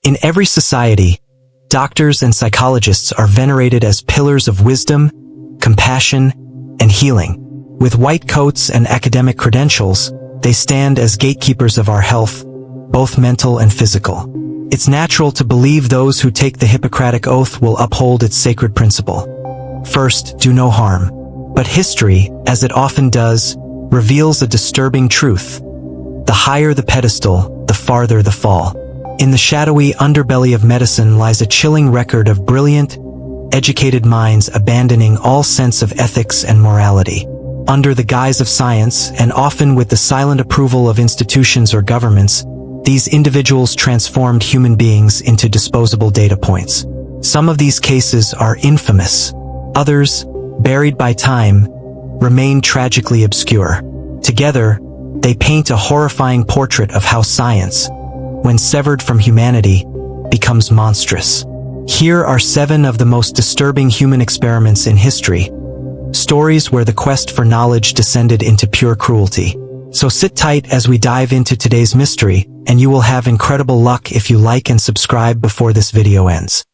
In every society, doctors and psychologists are venerated as pillars of wisdom, compassion, and healing. With white coats and academic credentials, they stand as gatekeepers of our health, both mental and physical. It's natural to believe those who take the Hippocratic Oath will uphold its sacred principle. First, do no harm. But history, as it often does, reveals a disturbing truth. The higher the pedestal, the farther the fall. In the shadowy underbelly of medicine lies a chilling record of brilliant, educated minds abandoning all sense of ethics and morality. Under the guise of science, and often with the silent approval of institutions or governments, these individuals transformed human beings into disposable data points. Some of these cases are infamous. Others, buried by time, remain tragically obscure. Together, they paint a horrifying portrait of how science, when severed from humanity, becomes monstrous. Here are 7 of the most disturbing human experiments in history, stories where the quest for knowledge descended into pure cruelty. So sit tight as we dive into today's mystery, and you will have incredible luck if you like and subscribe before this video ends.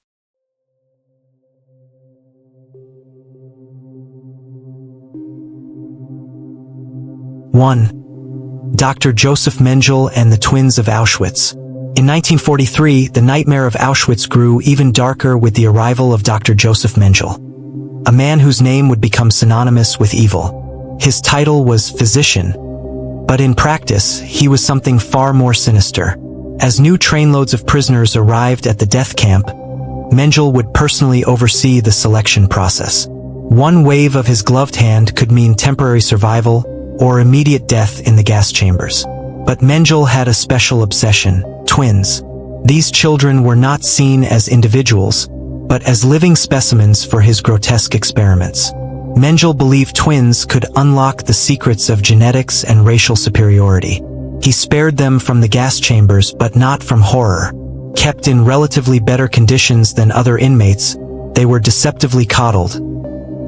1. Dr. Joseph Mengele and the Twins of Auschwitz. In 1943, the nightmare of Auschwitz grew even darker with the arrival of Dr. Joseph Mengele, a man whose name would become synonymous with evil. His title was physician, but in practice, he was something far more sinister. As new trainloads of prisoners arrived at the death camp, Mengele would personally oversee the selection process. One wave of his gloved hand could mean temporary survival or immediate death in the gas chambers. But Mengele had a special obsession: twins. These children were not seen as individuals, but as living specimens for his grotesque experiments. Mengele believed twins could unlock the secrets of genetics and racial superiority. He spared them from the gas chambers, but not from horror. Kept in relatively better conditions than other inmates, they were deceptively coddled,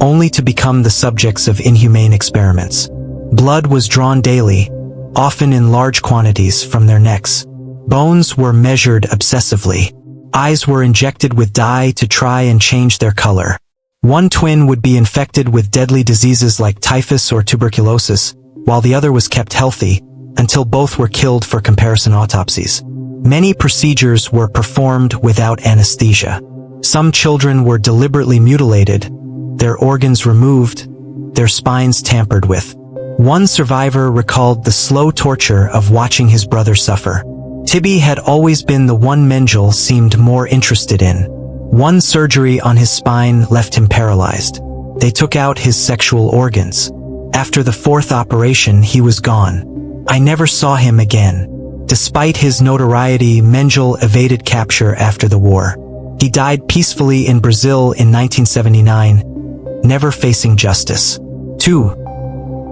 only to become the subjects of inhumane experiments. Blood was drawn daily, often in large quantities, from their necks. Bones were measured obsessively. Eyes were injected with dye to try and change their color. One twin would be infected with deadly diseases like typhus or tuberculosis, while the other was kept healthy, until both were killed for comparison autopsies. Many procedures were performed without anesthesia. Some children were deliberately mutilated, their organs removed, their spines tampered with. One survivor recalled the slow torture of watching his brother suffer. Tibby had always been the one Mengele seemed more interested in. One surgery on his spine left him paralyzed. They took out his sexual organs. After the 4th operation, he was gone. I never saw him again. Despite his notoriety, Mengele evaded capture after the war. He died peacefully in Brazil in 1979, never facing justice. 2.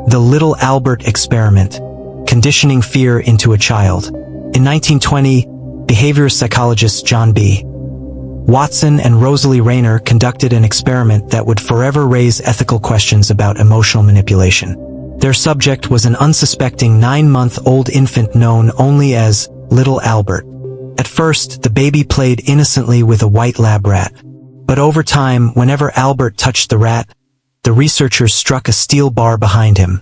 The Little Albert Experiment, conditioning fear into a child. In 1920, behaviorist psychologists John B. Watson and Rosalie Rayner conducted an experiment that would forever raise ethical questions about emotional manipulation. Their subject was an unsuspecting 9-month-old infant known only as Little Albert. At first, the baby played innocently with a white lab rat. But over time, whenever Albert touched the rat, the researchers struck a steel bar behind him,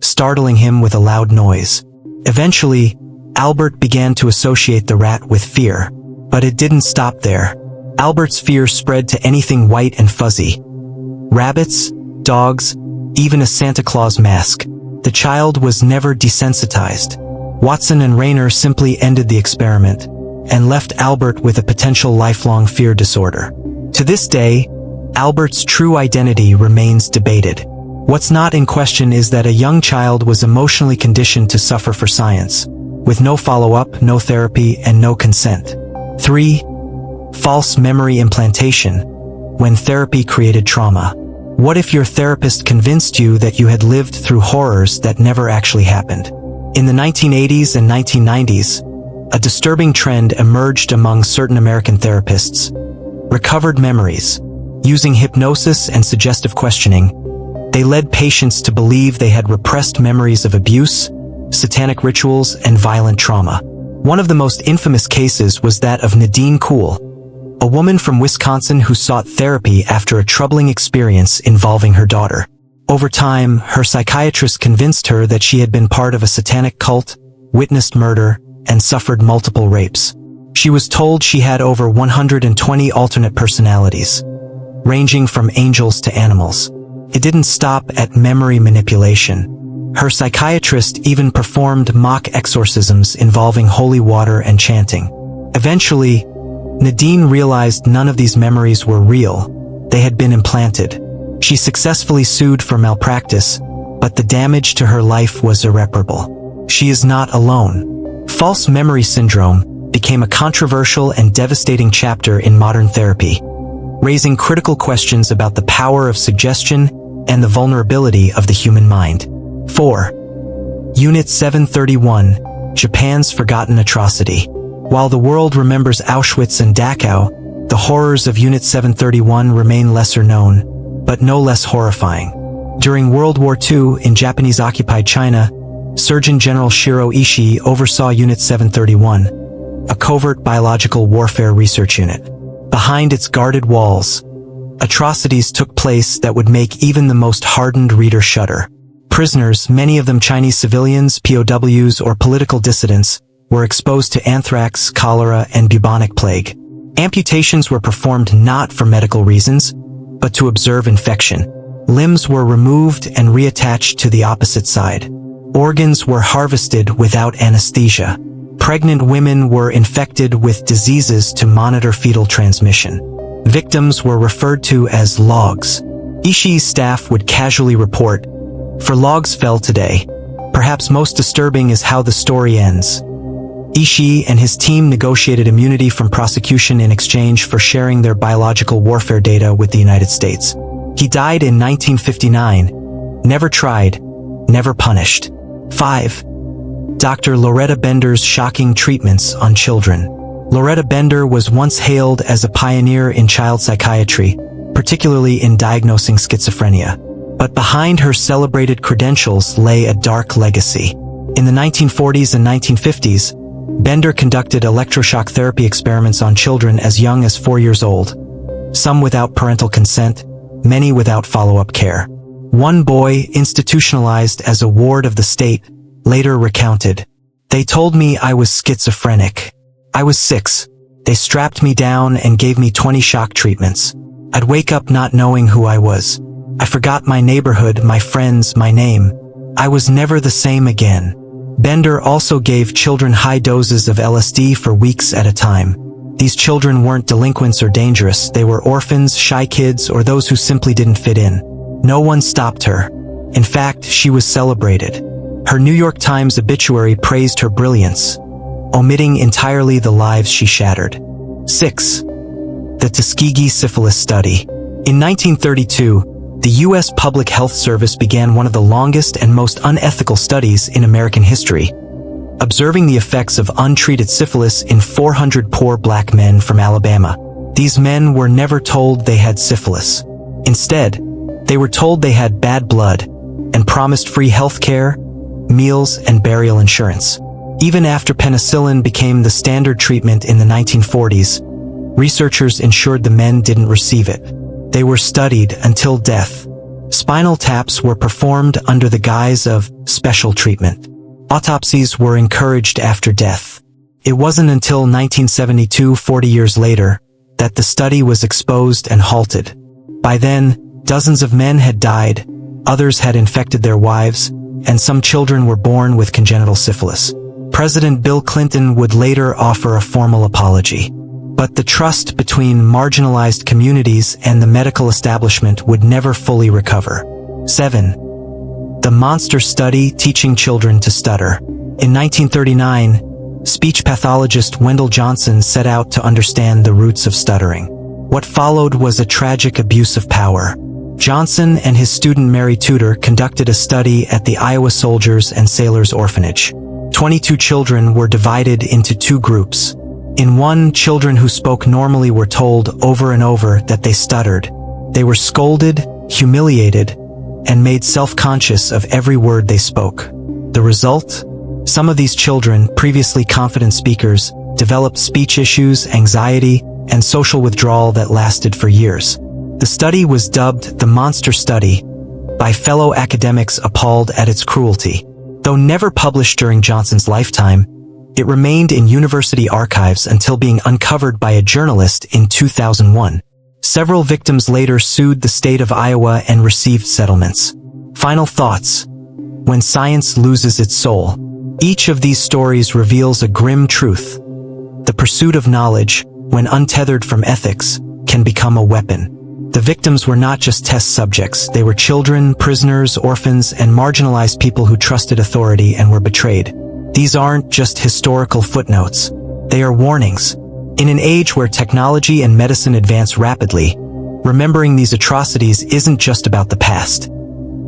startling him with a loud noise. Eventually, Albert began to associate the rat with fear. But it didn't stop there. Albert's fear spread to anything white and fuzzy. Rabbits, dogs, even a Santa Claus mask. The child was never desensitized. Watson and Rayner simply ended the experiment and left Albert with a potential lifelong fear disorder. To this day, Albert's true identity remains debated. What's not in question is that a young child was emotionally conditioned to suffer for science, with no follow-up, no therapy, and no consent. 3. False memory implantation, when therapy created trauma. What if your therapist convinced you that you had lived through horrors that never actually happened? In the 1980s and 1990s, a disturbing trend emerged among certain American therapists: recovered memories. Using hypnosis and suggestive questioning, they led patients to believe they had repressed memories of abuse, satanic rituals, and violent trauma. One of the most infamous cases was that of Nadine Kuhl, a woman from Wisconsin who sought therapy after a troubling experience involving her daughter. Over time, her psychiatrist convinced her that she had been part of a satanic cult, witnessed murder, and suffered multiple rapes. She was told she had over 120 alternate personalities, ranging from angels to animals. It didn't stop at memory manipulation. Her psychiatrist even performed mock exorcisms involving holy water and chanting. Eventually, Nadine realized none of these memories were real. They had been implanted. She successfully sued for malpractice, but the damage to her life was irreparable. She is not alone. False memory syndrome became a controversial and devastating chapter in modern therapy, raising critical questions about the power of suggestion and the vulnerability of the human mind. 4. Unit 731, Japan's Forgotten Atrocity. While the world remembers Auschwitz and Dachau, the horrors of Unit 731 remain lesser known, but no less horrifying. During World War II in Japanese-occupied China, Surgeon General Shiro Ishii oversaw Unit 731, a covert biological warfare research unit. Behind its guarded walls, atrocities took place that would make even the most hardened reader shudder. Prisoners, many of them Chinese civilians, POWs, or political dissidents, were exposed to anthrax, cholera, and bubonic plague. Amputations were performed not for medical reasons, but to observe infection. Limbs were removed and reattached to the opposite side. Organs were harvested without anesthesia. Pregnant women were infected with diseases to monitor fetal transmission. Victims were referred to as logs. Ishii's staff would casually report, "For logs fell today." Perhaps most disturbing is how the story ends. Ishii and his team negotiated immunity from prosecution in exchange for sharing their biological warfare data with the United States. He died in 1959, never tried, never punished. 5. Dr. Loretta Bender's shocking treatments on children. Loretta Bender was once hailed as a pioneer in child psychiatry, particularly in diagnosing schizophrenia. But behind her celebrated credentials lay a dark legacy. In the 1940s and 1950s, Bender conducted electroshock therapy experiments on children as young as 4 years old, some without parental consent, many without follow-up care. One boy, institutionalized as a ward of the state, later recounted, "They told me I was schizophrenic. I was 6. They strapped me down and gave me 20 shock treatments. I'd wake up not knowing who I was. I forgot my neighborhood, my friends, my name. I was never the same again." Bender also gave children high doses of LSD for weeks at a time. These children weren't delinquents or dangerous. They were orphans, shy kids, or those who simply didn't fit in. No one stopped her. In fact, she was celebrated. Her New York Times obituary praised her brilliance, omitting entirely the lives she shattered. 6. The Tuskegee Syphilis Study. In 1932, the U.S. Public Health Service began one of the longest and most unethical studies in American history, observing the effects of untreated syphilis in 400 poor black men from Alabama. These men were never told they had syphilis. Instead, they were told they had bad blood and promised free health care, meals, and burial insurance. Even after penicillin became the standard treatment in the 1940s, researchers ensured the men didn't receive it. They were studied until death. Spinal taps were performed under the guise of special treatment. Autopsies were encouraged after death. It wasn't until 1972, 40 years later, that the study was exposed and halted. By then, dozens of men had died, others had infected their wives, and some children were born with congenital syphilis. President Bill Clinton would later offer a formal apology. But the trust between marginalized communities and the medical establishment would never fully recover. 7. The Monster Study, Teaching Children to Stutter. In 1939, speech pathologist Wendell Johnson set out to understand the roots of stuttering. What followed was a tragic abuse of power. Johnson and his student Mary Tudor conducted a study at the Iowa Soldiers and Sailors Orphanage. 22 children were divided into 2 groups. In one, children who spoke normally were told over and over that they stuttered. They were scolded, humiliated, and made self-conscious of every word they spoke. The result? Some of these children, previously confident speakers, developed speech issues, anxiety, and social withdrawal that lasted for years. The study was dubbed the Monster Study by fellow academics appalled at its cruelty. Though never published during Johnson's lifetime, it remained in university archives until being uncovered by a journalist in 2001. Several victims later sued the state of Iowa and received settlements. Final thoughts. When science loses its soul. Each of these stories reveals a grim truth. The pursuit of knowledge, when untethered from ethics, can become a weapon. The victims were not just test subjects, they were children, prisoners, orphans, and marginalized people who trusted authority and were betrayed. These aren't just historical footnotes. They are warnings. In an age where technology and medicine advance rapidly, remembering these atrocities isn't just about the past.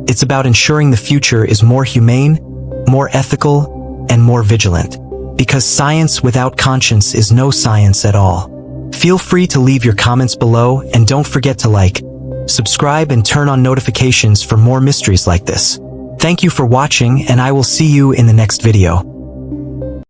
It's about ensuring the future is more humane, more ethical, and more vigilant. Because science without conscience is no science at all. Feel free to leave your comments below, and don't forget to like, subscribe, and turn on notifications for more mysteries like this. Thank you for watching, and I will see you in the next video.